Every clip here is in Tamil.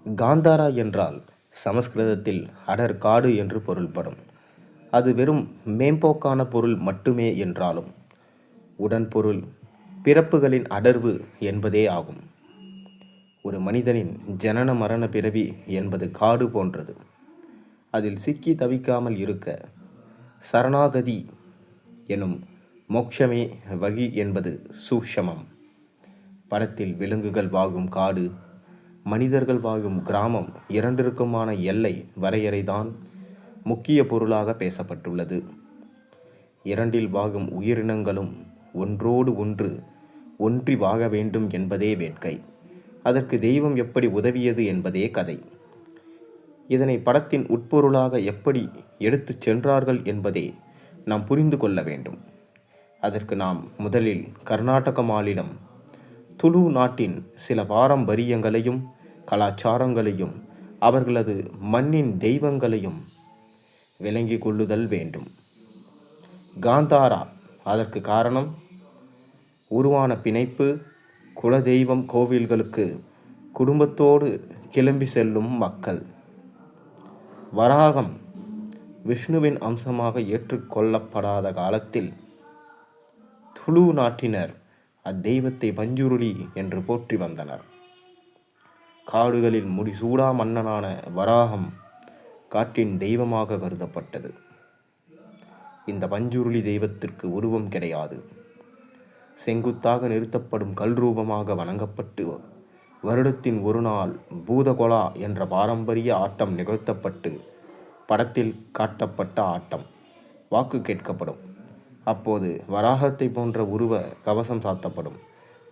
காந்தாரா என்றால் சமஸ்கிருதத்தில் அடர் காடு என்று பொருள்படும். அது வெறும் மேம்போக்கான பொருள் மட்டுமே என்றாலும் உடன்பொருள் பிறப்புகளின் அடர்வு என்பதே ஆகும். ஒரு மனிதனின் ஜனன மரண பிறவி என்பது காடு போன்றது. அதில் சிக்கி தவிக்காமல் இருக்க சரணாகதி எனும் மோட்சமே வழி என்பது சூக்ஷமம். படத்தில் விலங்குகள் வாழும் காடு, மனிதர்கள் வாழும் கிராமம் இரண்டிற்குமான எல்லை வரையறைதான் முக்கிய பொருளாக பேசப்பட்டுள்ளது. இரண்டில் வாழும் உயிரினங்களும் ஒன்றோடு ஒன்று ஒன்றி வாழ வேண்டும் என்பதே வேட்கை. அதற்கு தெய்வம் எப்படி உதவியது என்பதே கதை. இதனை படத்தின் உட்பொருளாக எப்படி எடுத்துச் சென்றார்கள் என்பதை நாம் புரிந்து கொள்ள வேண்டும். அதற்கு நாம் முதலில் கர்நாடக மாநிலம் துளு நாட்டின் சில பாரம்பரியங்களையும் கலாச்சாரங்களையும் அவர்களது மண்ணின் தெய்வங்களையும் விளங்கி கொள்ளுதல் வேண்டும். காந்தாரா அதற்கு காரணம் உருவான பிணைப்பு, குலதெய்வம் கோவில்களுக்கு குடும்பத்தோடு கிளம்பி செல்லும் மக்கள். வராகம் விஷ்ணுவின் அம்சமாக ஏற்றுக்கொள்ளப்படாத காலத்தில் துளு நாட்டினர் அத்தெய்வத்தை பஞ்சுருளி என்று போற்றி வந்தனர். காடுகளில் முடிசூடா மன்னனான வராகம் காற்றின் தெய்வமாக கருதப்பட்டது. இந்த பஞ்சுருளி தெய்வத்திற்கு உருவம் கிடையாது. செங்குத்தாக நிறுத்தப்படும் கல் ரூபமாக வணங்கப்பட்டு வருடத்தின் ஒரு நாள் பூதகொலா என்ற பாரம்பரிய ஆட்டம் நிகழ்த்தப்பட்டு படத்தில் காட்டப்பட்ட ஆட்டம் வாக்கு கேட்கப்படும். அப்போது வராகத்தை போன்ற உருவ கவசம் சாத்தப்படும்.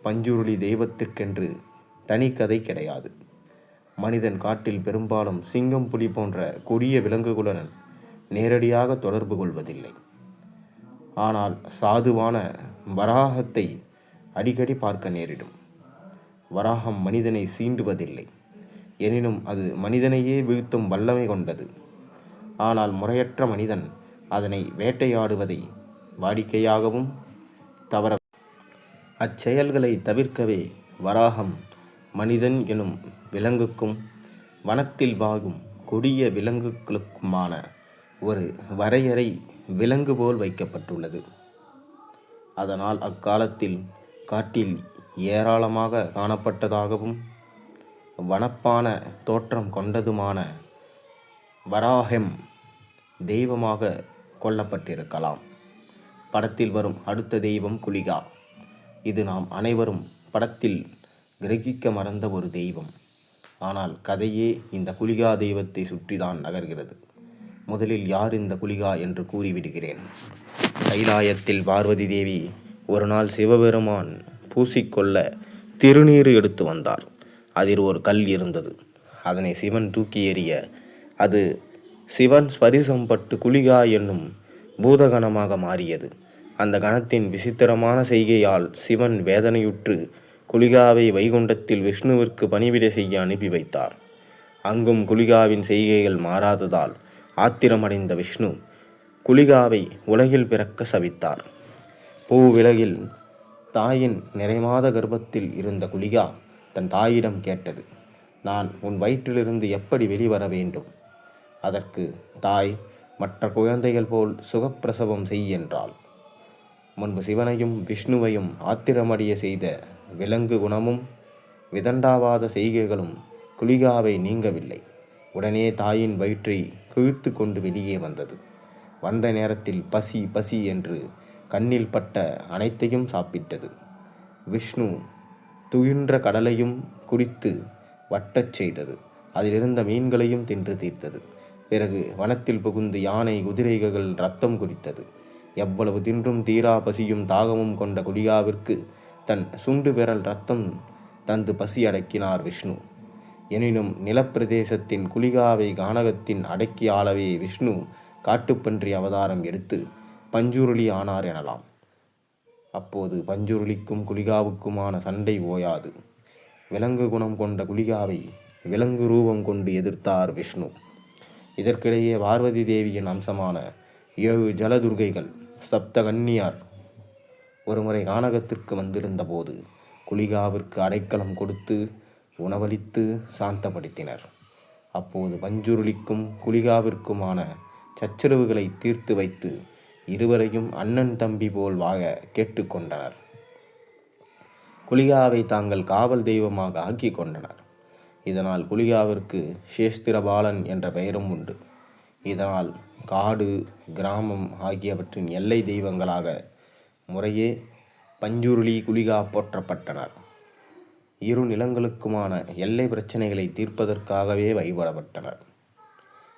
பஞ்சுருளி தெய்வத்திற்கென்று தனி கதை கிடையாது. மனிதன் காட்டில் பெரும்பாலும் சிங்கம், புலி போன்ற கொடிய விலங்குகளுடன் நேரடியாக தொடர்பு கொள்வதில்லை. ஆனால் சாதுவான வராகத்தை அடிக்கடி பார்க்க நேரிடும். வராகம் மனிதனை சீண்டுவதில்லை, எனினும் அது மனிதனையே வீழ்த்தும் வல்லமை கொண்டது. ஆனால் முறையற்ற மனிதன் அதனை வேட்டையாடுவதை வாடிக்கையாகவும் தவற அச்செயல்களை தவிர்க்கவே வராகம் மனிதன் எனும் விலங்குக்கும் வனத்தில் வாழும் கொடிய விலங்குகளுக்குமான ஒரு வரையறை விலங்கு போல் வைக்கப்பட்டுள்ளது. அதனால் அக்காலத்தில் காட்டில் ஏராளமாக காணப்பட்டதாகவும் வனப்பான தோற்றம் கொண்டதுமான வராகம் தெய்வமாக கொல்லப்பட்டிருக்கலாம். படத்தில் வரும் அடுத்த தெய்வம் குளிகா. இது நாம் அனைவரும் படத்தில் கிரகிக்க மறந்த ஒரு தெய்வம். ஆனால் கதையே இந்த குளிகா தெய்வத்தை சுற்றிதான் நகர்கிறது. முதலில் யார் இந்த குளிகா என்று கூறிவிடுகிறேன். கைலாயத்தில் பார்வதி தேவி ஒரு நாள் சிவபெருமான் பூசிக்கொள்ள திருநீறு எடுத்து வந்தார். அதில் ஒரு கல் இருந்தது. அதனை சிவன் தூக்கி எறிய அது சிவன் ஸ்பரிசம் பட்டு குளிகா என்னும் பூதகணமாக மாறியது. அந்த கணத்தின் விசித்திரமான செய்கையால் சிவன் வேதனையுற்று குளிகாவை வைகுண்டத்தில் விஷ்ணுவிற்கு பணிவிடை செய்ய அனுப்பி வைத்தார். அங்கும் குளிகாவின் செய்கைகள் மாறாததால் ஆத்திரமடைந்த விஷ்ணு குளிகாவை உலகில் பிறக்க சபித்தார். பூவிலகில் தாயின் நிறைமாத கர்ப்பத்தில் இருந்த குளிகா தன் தாயிடம் கேட்டது, நான் உன் வயிற்றிலிருந்து எப்படி வெளிவர வேண்டும்? அதற்கு தாய், மற்ற குழந்தைகள் போல் சுகப்பிரசவம் செய் என்றாள். முன்பு சிவனையும் விஷ்ணுவையும் ஆத்திரமடைய செய்த விலங்கு குணமும் விதண்டாவாத செய்கைகளும் குளிகாவை நீங்கவில்லை. உடனே தாயின் வயிற்றை கிழித்து கொண்டு வெளியே வந்தது. வந்த நேரத்தில் பசி பசி என்று கண்ணில் பட்ட அனைத்தையும் சாப்பிட்டது. விஷ்ணு துயின்ற கடலையும் குடித்து வட்டச் செய்தது. அதிலிருந்த மீன்களையும் தின்று தீர்த்தது. பிறகு வனத்தில் புகுந்து யானை, குதிரைகள் இரத்தம் குடித்தது. எவ்வளவு தின்றும் தீரா பசியும் தாகமும் கொண்ட குளிகாவிற்கு தன் சுண்டு விரல் இரத்தம் தந்து பசி அடக்கினார் விஷ்ணு. எனினும் நிலப்பிரதேசத்தின் குளிகாவை கானகத்தின் அடக்கி ஆளவே விஷ்ணு காட்டுப்பன்றி அவதாரம் எடுத்து பஞ்சுருளி ஆனார் எனலாம். அப்போது பஞ்சுருளிக்கும் குளிகாவுக்குமான சண்டை ஓயாது. விலங்கு குணம் கொண்ட குளிகாவை விலங்கு ரூபம் கொண்டு எதிர்த்தார் விஷ்ணு. இதற்கிடையே பார்வதி தேவியின் அம்சமான 7 ஜலதுர்கைகள் சப்த கன்னியார் ஒருமுறை கானகத்திற்கு வந்திருந்த போது குளிகாவிற்கு அடைக்கலம் கொடுத்து உணவளித்து சாந்தப்படுத்தினர். அப்போது பஞ்சுருளிக்கும் குளிகாவிற்குமான சச்சரவுகளை தீர்த்து வைத்து இருவரையும் அண்ணன் தம்பி போல் வாழ கேட்டுக்கொண்டனர். குளிகாவை தாங்கள் காவல் தெய்வமாக ஆக்கி கொண்டனர். இதனால் குளிகாவிற்கு சேஸ்திரபாலன் என்ற பெயரும் உண்டு. இதனால் காடு, கிராமம் ஆகியவற்றின் எல்லை தெய்வங்களாக முறையே பஞ்சுருளி, குளிகா போற்றப்பட்டனர். இரு நிலங்களுக்குமான எல்லை பிரச்சனைகளை தீர்ப்பதற்காகவே வழிபடப்பட்டனர்.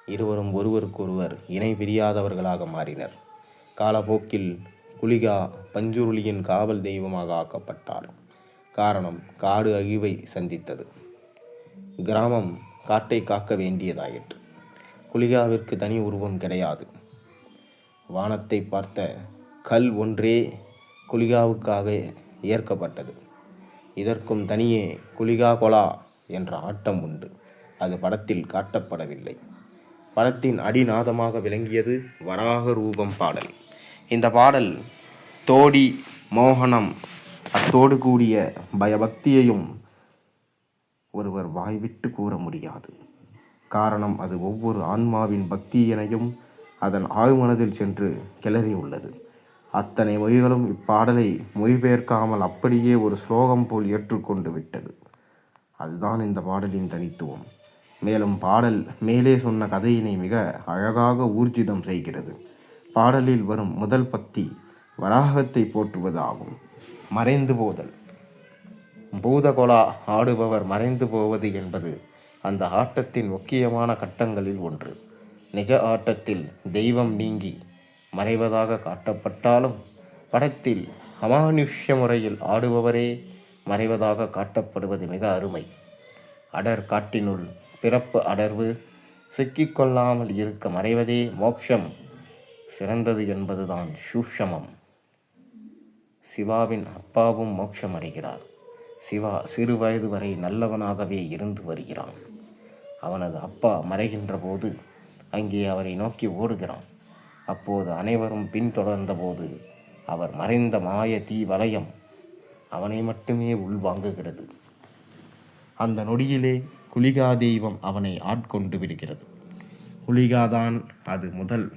இருவரும் ஒருவருக்கொருவர் இணை பிரியாதவர்களாக மாறினர். காலப்போக்கில் குளிகா பஞ்சுருளியின் காவல் தெய்வமாக ஆக்கப்பட்டார். காரணம், காடு அழிவை சந்தித்தது. கிராமம் காட்டை காக்க வேண்டியதாயிற்று. குளிகாவிற்கு தனி உருவம் கிடையாது. வானத்தை பார்த்த கல் ஒன்றே குளிகாவுக்காக ஏற்கப்பட்டது. இதற்கும் தனியே குளிகா கொலா என்ற ஆட்டம் உண்டு. அது படத்தில் காட்டப்படவில்லை. படத்தின் அடிநாதமாக விளங்கியது வராக ரூபம் பாடல். இந்த பாடல் தோடி மோகனம் அத்தோடு கூடிய பயபக்தியையும் ஒருவர் வாய்விட்டு கூற முடியாது. காரணம், அது ஒவ்வொரு ஆன்மாவின் பக்தியினையும் அதன் ஆழ்மனதில் சென்று கிளறியுள்ளது. அத்தனை மொழிகளும் இப்பாடலை மொழிபெயர்க்காமல் அப்படியே ஒரு ஸ்லோகம் போல் ஏற்றுக்கொண்டு விட்டது. அதுதான் இந்த பாடலின் தனித்துவம். மேலும் பாடல் மேலே சொன்ன கதையினை மிக அழகாக ஊர்ஜிதம் செய்கிறது. பாடலில் வரும் முதல் பத்தி வராகத்தை போற்றுவது ஆகும். மறைந்து போதல். பூதகொலா ஆடுபவர் மறைந்து போவது என்பது அந்த ஆட்டத்தின் முக்கியமான கட்டங்களில் ஒன்று. நிஜ ஆட்டத்தில் தெய்வம் நீங்கி மறைவதாக காட்டப்பட்டாலும் படத்தில் அமானுஷ்ய முறையில் ஆடுபவரே மறைவதாக காட்டப்படுவது மிக அருமை. அடர் காட்டினுள் பிறப்பு அடர்வு, சிக்கிக்கொள்ளாமல் இருக்க மறைவதே மோட்சம் சிறந்தது என்பதுதான் சூஷமம். சிவாவின் அப்பாவும் மோட்சம் அடைகிறார். சிவா சிறு வயது வரை நல்லவனாகவே இருந்து வருகிறான். அவனது அப்பா மறைகின்ற போது அங்கே அவரை நோக்கி ஓடுகிறான். அப்போது அனைவரும் பின்தொடர்ந்த போது அவர் மறைந்த மாய தீ வலயம் அவனை மட்டுமே உள்வாங்குகிறது. அந்த நொடியிலே குளிகா தெய்வம் அவனை ஆட்கொண்டு விடுகிறது. குளிகாதான் அது முதல்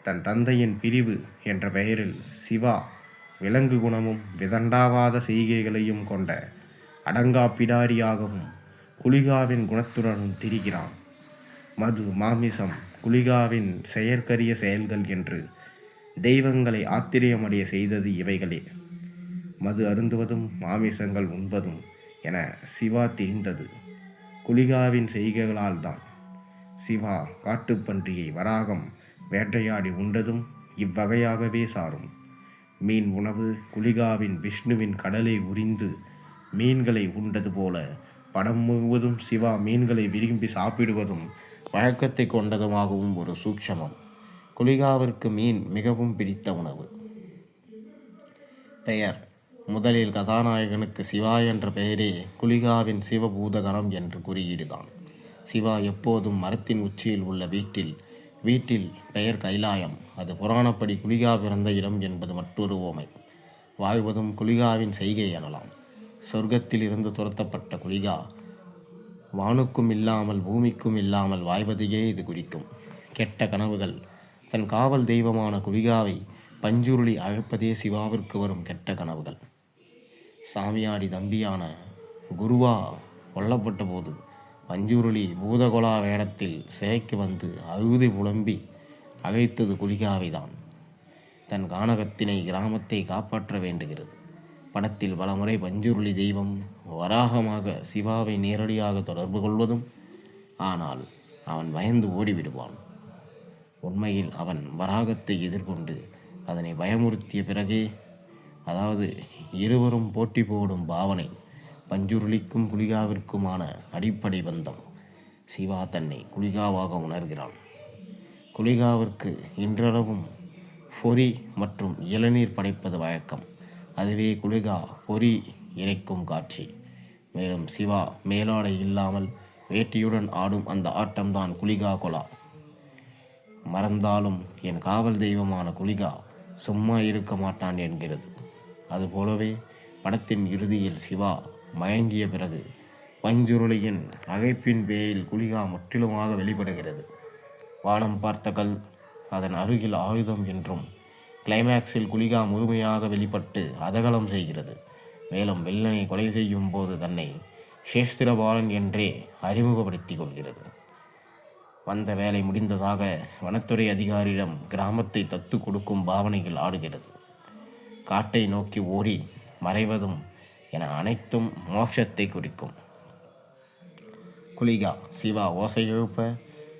தன் தந்தையின் பிரிவு என்ற பெயரில் சிவா விலங்கு குணமும் விதண்டாவாத செய்கைகளையும் கொண்ட அடங்கா பிடாரியாகவும் குளிகாவின் குணத்துடனும் திரிகிறான். மது, மாமிசம் குளிகாவின் செயற்கரிய செயல்கள் என்று தெய்வங்களை ஆத்திரியமடைய செய்தது இவைகளே. மது அருந்துவதும் மாமிசங்கள் உண்பதும் என சிவா தெரிந்தது குளிகாவின் செய்கைகளால் தான். சிவா காட்டுப்பன்றியை வராகம் வேட்டையாடி உண்டதும் இவ்வகையாகவே சாரும். மீன் உணவு குளிகாவின் விஷ்ணுவின் கடலை உரிந்து மீன்களை உண்டது போல படம் முழுவதும் சிவா மீன்களை விரும்பி சாப்பிடுவதும் வழக்கத்தை கொண்டதுமாகவும் ஒரு சூட்சமம். குளிகாவிற்கு மீன் மிகவும் பிடித்த உணவு. பெயர். முதலில் கதாநாயகனுக்கு சிவா என்ற பெயரே குளிகாவின் சிவபூதகணம் என்று குறியீடுதான். சிவா எப்போதும் மரத்தின் உச்சியில் உள்ள வீட்டில் பெயர் கைலாயம். அது புராணப்படி குளிகா பிறந்த இடம் என்பது மற்றொரு ஓமை. வாழ்வதும் குளிகாவின் செய்கை எனலாம். சொர்க்கத்தில் இருந்து துரத்தப்பட்ட குளிகா வானுக்கும் இல்லாமல் பூமிக்கும் இல்லாமல் வாழ்வதையே இது குறிக்கும். கெட்ட கனவுகள். தன் காவல் தெய்வமான குளிகாவை பஞ்சுருளி அழைப்பதே சிவாவிற்கு வரும் கெட்ட கனவுகள். சாமியாடி தம்பியான குருவா கொல்லப்பட்ட போது பஞ்சுருளி பூதகொலா வேடத்தில் சிறைக்கு வந்து அழுது புலம்பி அழைத்தது குளிகாவைதான். தன் கானகத்தினை கிராமத்தை காப்பாற்ற வேண்டுகிறது. படத்தில் பலமுறை பஞ்சுருளி தெய்வம் வராகமாக சிவாவை நேரடியாக தொடர்பு கொள்வதும், ஆனால் அவன் பயந்து ஓடிவிடுவான். உண்மையில் அவன் வராகத்தை எதிர்கொண்டு அதனை பயமுறுத்திய பிறகே, அதாவது இருவரும் போட்டி போடும் பாவனை, பஞ்சுருளிக்கும் குளிகாவிற்குமான அடிப்படை பந்தம். சிவா தன்னை குளிகாவாக உணர்கிறான். குளிகாவிற்கு இன்றளவும் பொறி மற்றும் இளநீர் படைப்பது வழக்கம். அதுவே குளிகா பொறி இறைக்கும் காட்சி. மேலும் சிவா மேலாடை இல்லாமல் வேட்டியுடன் ஆடும் அந்த ஆட்டம்தான் குளிகா கொலா. மறந்தாலும் என் காவல் தெய்வமான குளிகா சும்மா இருக்க மாட்டான் என்கிறது. அதுபோலவே படத்தின் இறுதியில் சிவா மயங்கிய பிறகு பஞ்சுருளியின் அழைப்பின் பேரில் குலிகா முற்றிலுமாக வெளிப்படுகிறது. வானம் பார்த்த கல் அதன் அருகில் ஆயுதம் என்றும் கிளைமேக்ஸில் குலிகா முழுமையாக வெளிப்பட்டு அதகலம் செய்கிறது. மேலும் வில்லனை கொலை செய்யும் போது தன்னை சேஸ்திரபாலன் என்றே அறிமுகப்படுத்திக் கொள்கிறது. வந்த வேலை முடிந்ததாக வனத்துறை அதிகாரியிடம் கிராமத்தை தத்து கொடுக்கும் பாவனையில் ஆடுகிறது. காட்டை நோக்கி ஓடி மறைவதும் என அனைத்தும் மோட்சத்தை குறிக்கும். குலிகா சிவா ஓசை எழுப்ப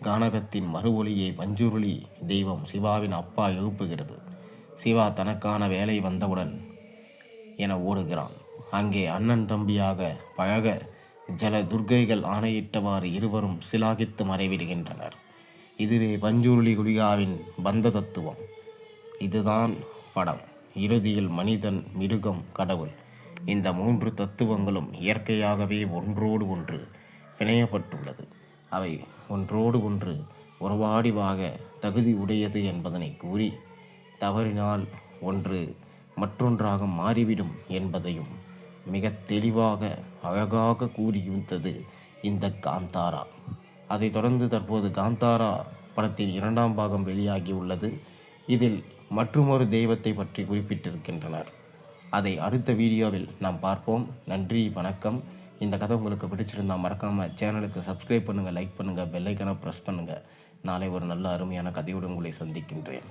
கானகத்தின் மறு ஒலியை பஞ்சுருளி தெய்வம் சிவாவின் அப்பா எழுப்புகிறது. சிவா தனக்கான வேலை வந்தவுடன் என ஓடுகிறான். அங்கே அண்ணன் தம்பியாக பழக ஜல துர்க்கைகள் ஆணையிட்டவாறு இருவரும் சிலாகித்து மறைவிடுகின்றனர். இதுவே பஞ்சுருளி குலிகாவின் பந்த தத்துவம். இதுதான் படம். இறுதியில் மனிதன், மிருகம், கடவுள் இந்த 3 தத்துவங்களும் இயற்கையாகவே ஒன்றோடு ஒன்று பிணையப்பட்டுள்ளது. அவை ஒன்றோடு ஒன்று உறவாடி வாழ தகுதி உடையது என்பதனை கூறி, தவறினால் ஒன்று மற்றொன்றாக மாறிவிடும் என்பதையும் மிக தெளிவாக அழகாக கூறியிருந்தது இந்த காந்தாரா. அதைத் தொடர்ந்து தற்போது காந்தாரா படத்தின் 2ஆம் பாகம் வெளியாகியுள்ளது. இதில் மற்றுமொரு தெய்வத்தை பற்றி குறிப்பிட்டிருக்கின்றனர். அதை அடுத்த வீடியோவில் நாம் பார்ப்போம். நன்றி, வணக்கம். இந்த கதை உங்களுக்கு பிடிச்சிருந்தால் மறக்காமல் சேனலுக்கு சப்ஸ்கிரைப் பண்ணுங்கள், லைக் பண்ணுங்கள், பெல் ஐக்கனை ப்ரெஸ் பண்ணுங்கள். நாளை ஒரு நல்ல அருமையான கதையுடன் உங்களை சந்திக்கின்றேன்.